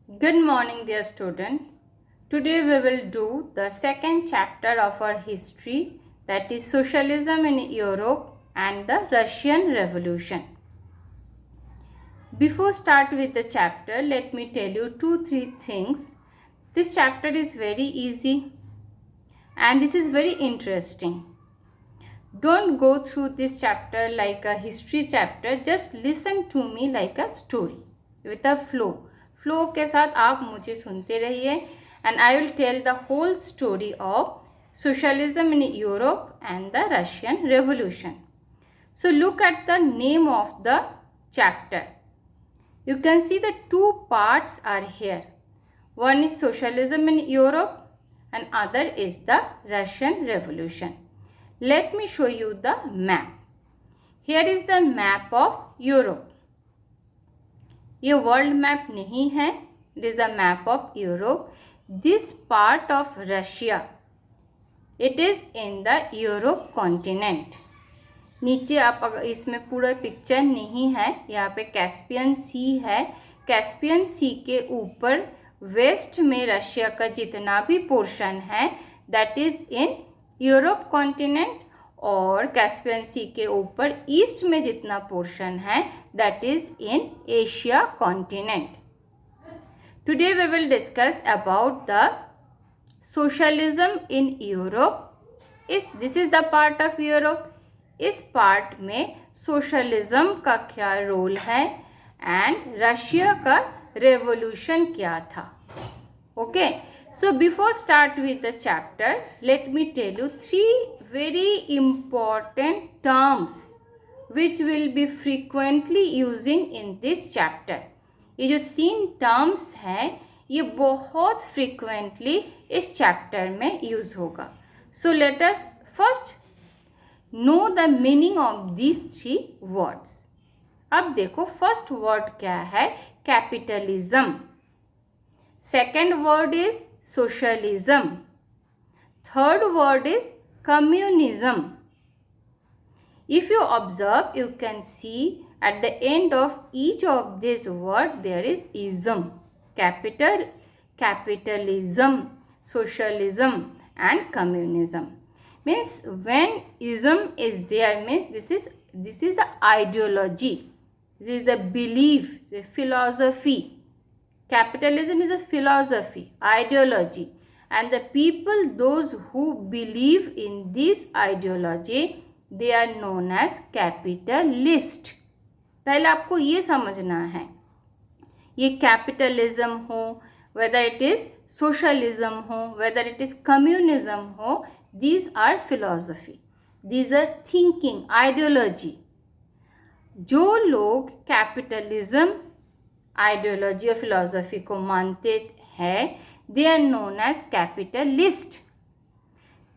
Good morning, dear students. Today we will do the second chapter of our history, that is Socialism in Europe and the Russian Revolution. Before start with the chapter, let me tell you 2-3 things. This chapter is very easy and this is very interesting. Don't go through this chapter like a history chapter, just listen to me like a story with a flow के साथ आप मुझे सुनते रहिए and I will tell the whole story of socialism in Europe and the Russian Revolution. So look at the name of the chapter. You can see the two parts are here. One is socialism in Europe and other is the Russian Revolution. Let me show you the map. Here is the map of Europe. ये world map नहीं है. It is the map of Europe. This part of Russia, it is in the Europe continent. नीचे आप अगर इसमें पूरा picture नहीं है, यहाँ पे कैस्पियन सी है. कैस्पियन सी के ऊपर वेस्ट में रशिया का जितना भी पोर्शन है that is in Europe continent, और कैस्पियन सी के ऊपर ईस्ट में जितना पोर्शन है that is in Asia continent. Today we will discuss about the socialism in Europe. This is the part of Europe. इस पार्ट में socialism का क्या रोल है एंड रशिया का रेवोल्यूशन क्या था. Okay, so before start with the chapter, let me tell you 3 very important terms which will be frequently using in this chapter. ये जो 3 terms हैं ये बहुत frequently इस chapter में use होगा. So let us first know the meaning of these 3 words. अब देखो फर्स्ट वर्ड क्या है, capitalism. Second word is socialism. Third word is communism. If you observe, you can see at the end of each of this word there is ism. Capitalism, socialism and communism. Means when ism is there means this is the ideology. This is the belief, the philosophy. Capitalism is a philosophy, ideology, and the people, those who believe in this ideology, they are known as capitalist. पहले आपको ये समझना है, ये capitalism हो, whether it is socialism हो, whether it is communism हो, these are philosophy, these are thinking, ideology. जो लोग कैपिटलिज्म आइडियोलॉजी और फिलॉसफी को मानते हैं they are known as capitalist.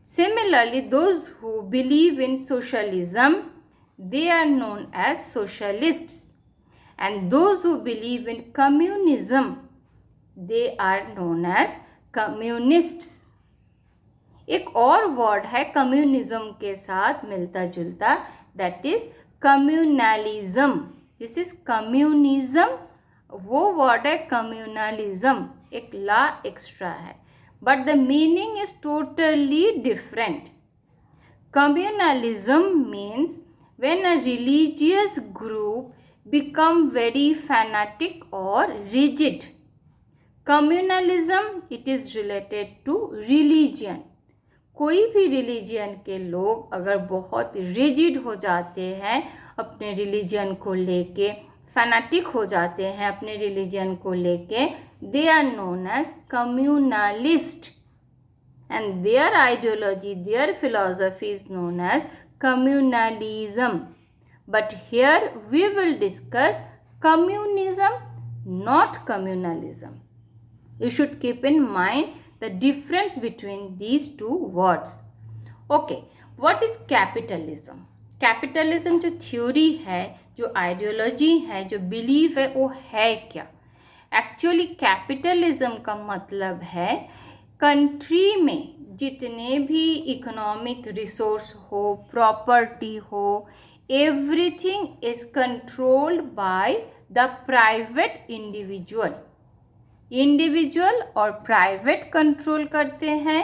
Similarly those who believe in socialism they are known as socialists, and those who believe in communism they are known as communists. एक और word है communism के साथ मिलता जुलता, that is communalism. This is communism, वो word है communalism, एक ला एक्स्ट्रा है, but the meaning is totally different. Communalism means when a religious group become very fanatic और rigid. Communalism it is related to religion. कोई भी religion के लोग अगर बहुत रिजिड हो जाते हैं अपने रिलीजियन को लेके, फैनाटिक हो जाते हैं अपने रिलीजन को लेके, they are known as communalist, and their ideology, their philosophy is known as communalism. But here we will discuss communism, not communalism. You should keep in mind the difference between these two words. Okay, what is capitalism? Capitalism जो theory है, जो ideology है, जो believe है, वो है क्या? Actually capitalism का मतलब है कंट्री में जितने भी इकोनॉमिक रिसोर्स हो, प्रॉपर्टी हो, everything is controlled by the private individual. Individual और प्राइवेट कंट्रोल करते हैं।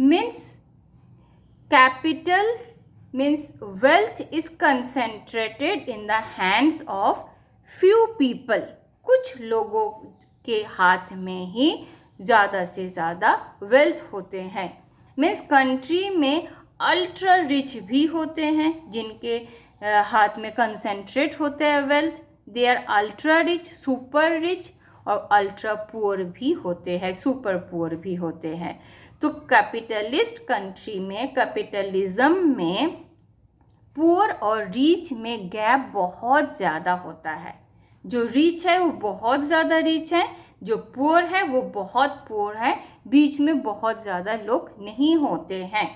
Means capital means wealth is concentrated in the hands of few people. कुछ लोगों के हाथ में ही ज़्यादा से ज़्यादा वेल्थ होते हैं। मीन्स कंट्री में अल्ट्रा रिच भी होते हैं जिनके हाथ में कंसेंट्रेट होते हैं wealth, they are ultra rich, super rich, और अल्ट्रा पुअर भी होते हैं, सुपर पुअर भी होते हैं। तो कैपिटलिस्ट कंट्री में, कैपिटलिज्म में पुअर और रिच में गैप बहुत ज़्यादा होता है। जो रिच है वो बहुत ज़्यादा रिच है, जो पुअर है वो बहुत पुअर है, बीच में बहुत ज़्यादा लोग नहीं होते हैं।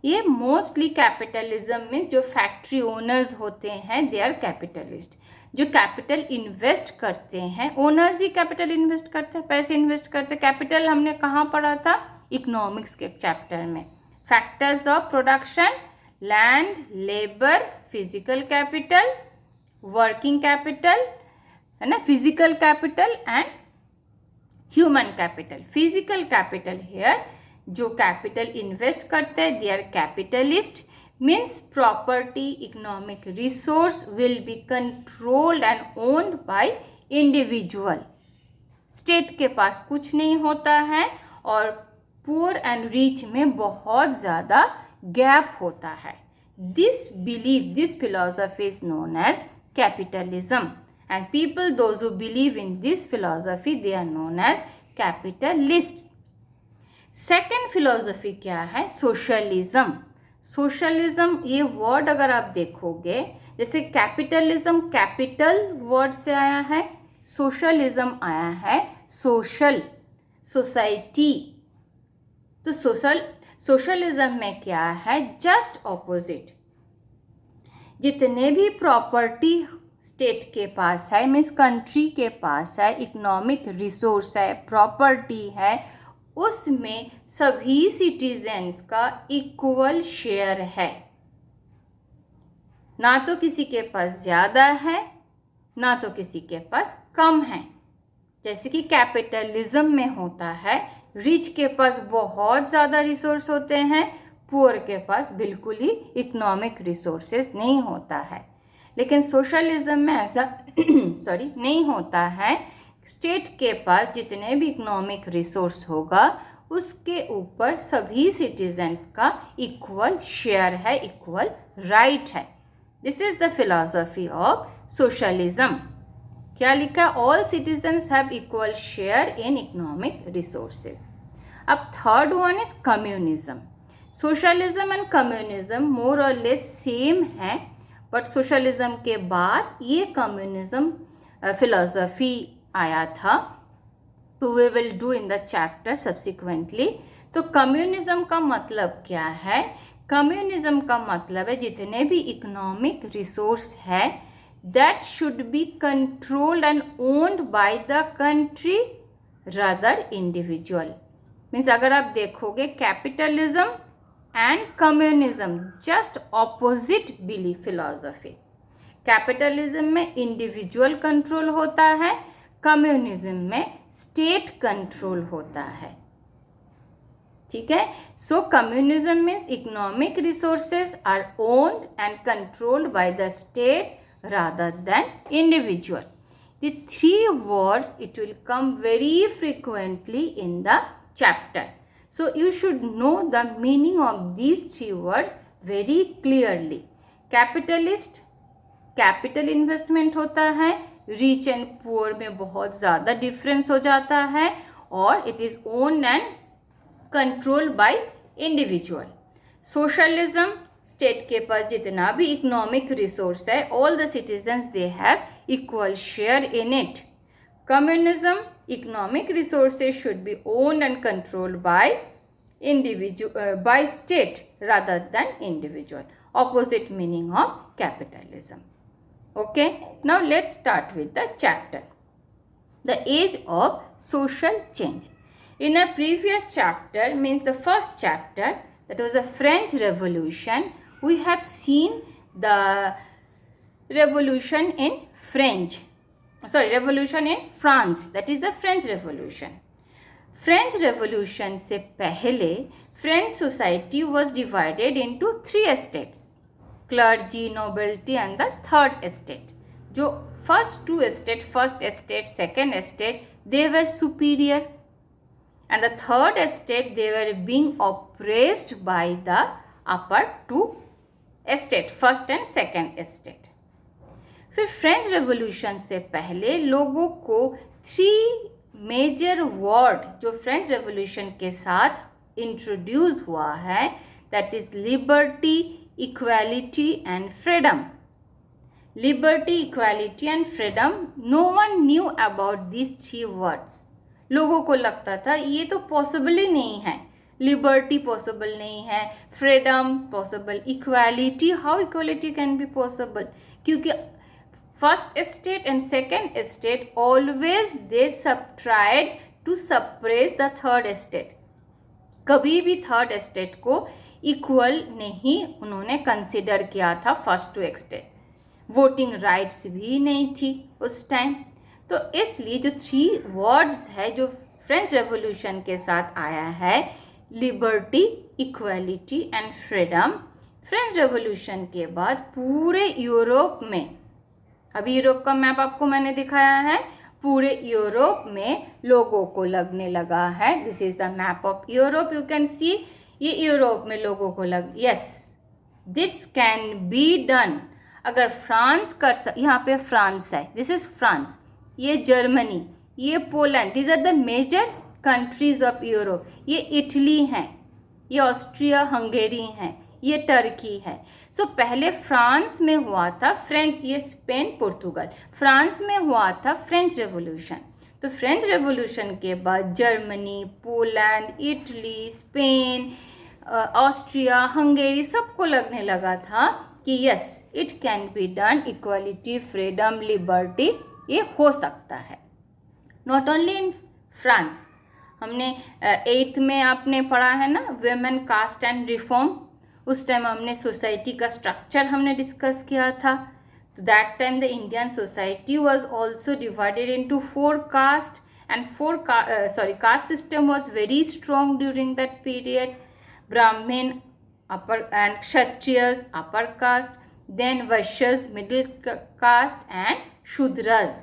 ये मोस्टली कैपिटलिज्म में जो फैक्ट्री ओनर्स होते हैं दे आर कैपिटलिस्ट। जो कैपिटल इन्वेस्ट करते हैं, ओनर्स ही कैपिटल इन्वेस्ट करते हैं, पैसे इन्वेस्ट करते हैं। कैपिटल हमने कहाँ पढ़ा था? इकोनॉमिक्स के चैप्टर में। Factors of production, land, labour, physical capital, working capital, है ना, physical capital and human capital. Physical capital here जो कैपिटल इन्वेस्ट करते हैं they are capitalist. Means property, economic resource will be controlled and owned by individual. State के पास कुछ नहीं होता है और पुअर एंड रिच में बहुत ज़्यादा गैप होता है। This believe, this philosophy is known as capitalism, and people those who believe in this philosophy they are known as capitalists. Second philosophy क्या है? सोशलिज्म। सोशलिज्म ये वर्ड अगर आप देखोगे, जैसे कैपिटलिज्म कैपिटल वर्ड से आया है, सोशलिज्म आया है सोशल, सोसाइटी। तो सोशलिज्म में क्या है? Just opposite. जितने भी प्रॉपर्टी स्टेट के पास है, मीन्स कंट्री के पास है, इकोनॉमिक रिसोर्स है, प्रॉपर्टी है, उसमें सभी सिटीजन्स का इक्वल शेयर है। ना तो किसी के पास ज़्यादा है, ना तो किसी के पास कम है। जैसे कि कैपिटलिज्म में होता है, रिच के पास बहुत ज़्यादा रिसोर्स होते हैं, पुअर के पास बिल्कुल ही इकोनॉमिक रिसोर्सेज नहीं होता है। लेकिन सोशलिज्म में ऐसा नहीं होता है। स्टेट के पास जितने भी इकोनॉमिक रिसोर्स होगा उसके ऊपर सभी सिटीजन्स का इक्वल शेयर है, इक्वल राइट है। This is the philosophy of socialism. क्या लिखा? All citizens have equal share in economic resources. अब third one is communism. Socialism and communism more or less same है, बट सोशलिज्म के बाद ये communism philosophy आया था। तो we will do in the chapter subsequently. तो कम्युनिज्म का मतलब क्या है? कम्युनिज्म का मतलब है जितने भी इकोनॉमिक रिसोर्स है that should be controlled and owned by the country rather individual. Means अगर आप देखोगे capitalism and communism just opposite belief philosophy. Capitalism में इंडिविजुअल कंट्रोल होता है, कम्युनिज्म में स्टेट कंट्रोल होता है। ठीक है। So communism means economic resources are owned and controlled by the state rather than individual. The three words it will come very frequently in the chapter. So you should know the meaning of these three words very clearly. Capitalist, capital investment होता है, rich and poor में बहुत ज़्यादा difference हो जाता है, और it is owned and controlled by individual. Socialism, state के पास जितना भी इकोनॉमिक रिसोर्स है, all the citizens they have equal share in it. Communism, economic resources should be owned and controlled bye by state rather than individual. Opposite meaning of capitalism. Okay, now let's start with the chapter. The age of social change. In a previous chapter, means the first chapter, that was the French Revolution, we have seen the revolution in French. Revolution in France, that is the French revolution. French revolution से पहले French society was divided into 3 estates, clergy, nobility and the third estate. जो first 2 estate, first estate, second estate, they were superior, and the third estate they were being oppressed by the upper 2 estate, first and second estate। फिर French revolution से पहले लोगों को 3 major word जो French revolution के साथ introduce हुआ है, that is liberty, equality and freedom. Liberty, equality and freedom, no one knew about this 3 words. लोगों को लगता था ये तो पॉसिबल ही नहीं है, लिबर्टी पॉसिबल नहीं है, freedom possible, equality, how equality can be possible, क्योंकि first estate and second estate always they tried to suppress the third estate. कभी भी थर्ड एस्टेट को इक्वल नहीं उन्होंने कंसिडर किया था फर्स्ट 2 एस्टेट। वोटिंग राइट्स भी नहीं थी उस टाइम। तो इसलिए जो 3 वर्ड्स है जो फ्रेंच रेवोल्यूशन के साथ आया है, liberty, equality and freedom, French revolution के बाद पूरे यूरोप में, अभी यूरोप का मैप आपको मैंने दिखाया है, पूरे यूरोप में लोगों को लगने लगा है, this is the map of Europe, you can see, ये यूरोप में लोगों को yes this can be done. अगर फ्रांस यहाँ पे फ्रांस है, दिस इज फ्रांस, ये जर्मनी, ये Poland, these are the major countries of Europe, ये इटली हैं, ये ऑस्ट्रिया हंगेरी हैं, ये टर्की है। सो पहले फ्रांस में हुआ था फ्रेंच, ये स्पेन, पुर्तगाल, फ्रांस में हुआ था फ्रेंच रेवोल्यूशन। तो फ्रेंच रेवोल्यूशन के बाद Germany, Poland, Italy, Spain, Austria, Hungary सबको लगने लगा था कि yes it can be done, equality, freedom, liberty, ये हो सकता है। नॉट ओनली इन फ्रांस, हमने 8th में आपने पढ़ा है ना, वेमेन कास्ट एंड रिफॉर्म, उस टाइम हमने सोसाइटी का स्ट्रक्चर हमने डिस्कस किया था। तो that time the Indian society was also divided into 4 caste and caste system was very strong during that period. Brahmin upper and kshatriyas upper caste, then vaishyas middle caste and shudras।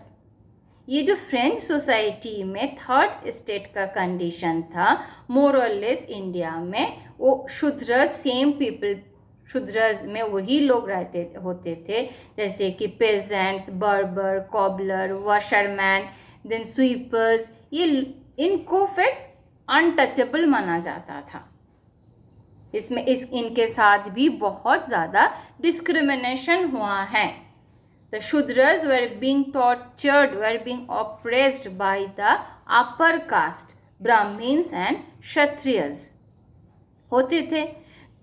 ये जो French society में third state का condition था, मोर or less India में वो Shudras, same people, Shudras में वही लोग रहते होते थे, जैसे कि पेजेंट्स, बर्बर, कॉबलर, वॉशरमैन, देन स्वीपर्स, ये इनको फिर अनटचेबल माना जाता था। इसमें इनके साथ भी बहुत ज़्यादा डिस्क्रिमिनेशन हुआ है। The Shudras were being tortured, were being oppressed by the upper caste, Brahmins and Kshatriyas होते थे।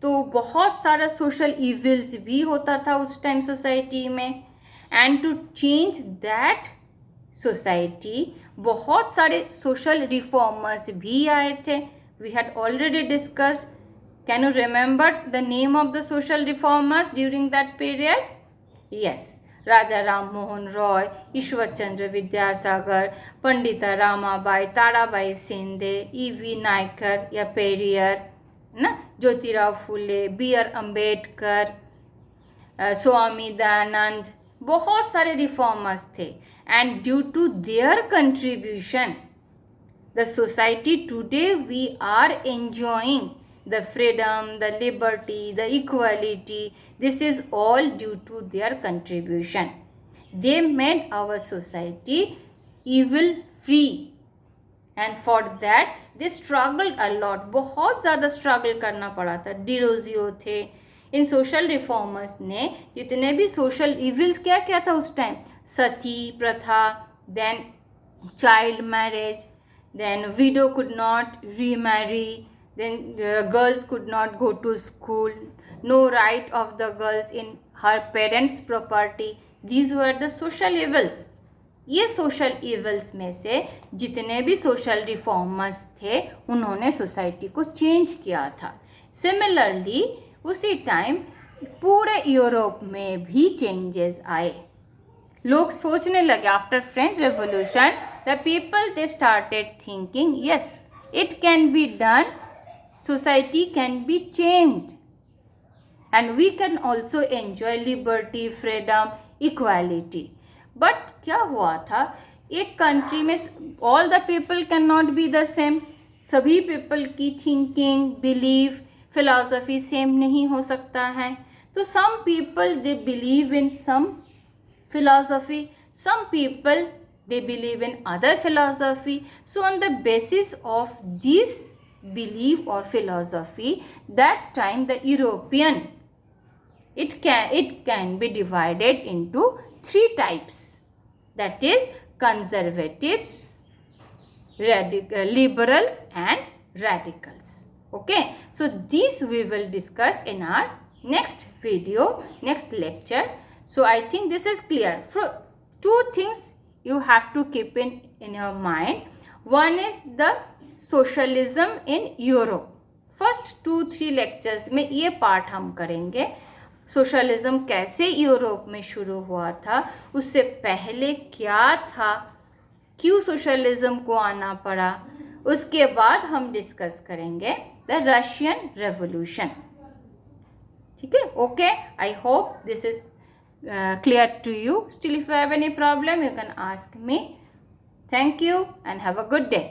तो बहुत सारा सोशल इविल्स भी होता था उस टाइम सोसाइटी में, and to change that society बहुत सारे सोशल रिफॉर्मर्स भी आए थे। We had already discussed, can you remember the name of the social reformers during that period? Yes, Raja Ram Mohan Roy, Ishwar Chandra Vidyasagar, Pandita Ramabai, Tarabai Shinde, E.V. Naikar या पेरियर ना, Jyotirao Phule, B.R. Ambedkar, Swami Dayanand, बहुत सारे reformers थे। And due to their contribution the society today we are enjoying the freedom, the liberty, the equality, this is all due to their contribution. They made our society evil free, and for that they struggled a lot, बहुत ज़्यादा struggle करना पड़ा था। डिरोजियो थे, इन social reformers ने जितने भी social evils क्या क्या था उस टाइम, सती प्रथा, then child marriage, then widow could not remarry, then girls could not go to school, no right of the girls in her parents' property, these were the social evils। ये social evils में से जितने भी social reformers थे उन्होंने society को change किया था। सिमिलरली उसी टाइम पूरे यूरोप में भी चेंजेस आए, लोग सोचने लगे after French revolution the people they started thinking yes it can be done, society can be changed and we can also enjoy liberty, freedom, equality. But क्या हुआ था, एक कंट्री में all the people can not be the same. सभी people की thinking, belief, philosophy same नहीं हो सकता है. तो some people they believe in some philosophy, some people they believe in other philosophy. So on the basis of this belief or philosophy, that time the European, it can be divided into three types, that is conservatives, liberals and radicals. Okay, so this we will discuss in our next video, next lecture. So I think this is clear. Two things you have to keep in your mind. One is the socialism in Europe. First 2-3 lectures में ये part हम करेंगे. Socialism कैसे Europe में शुरू हुआ था, उससे पहले क्या था, क्यों सोशलिज्म को आना पड़ा. उसके बाद हम डिस्कस करेंगे द रशियन रेवोल्यूशन. ठीक है, okay. I hope this is clear to you. Still if you have any problem you can ask me. Thank you and have a good day.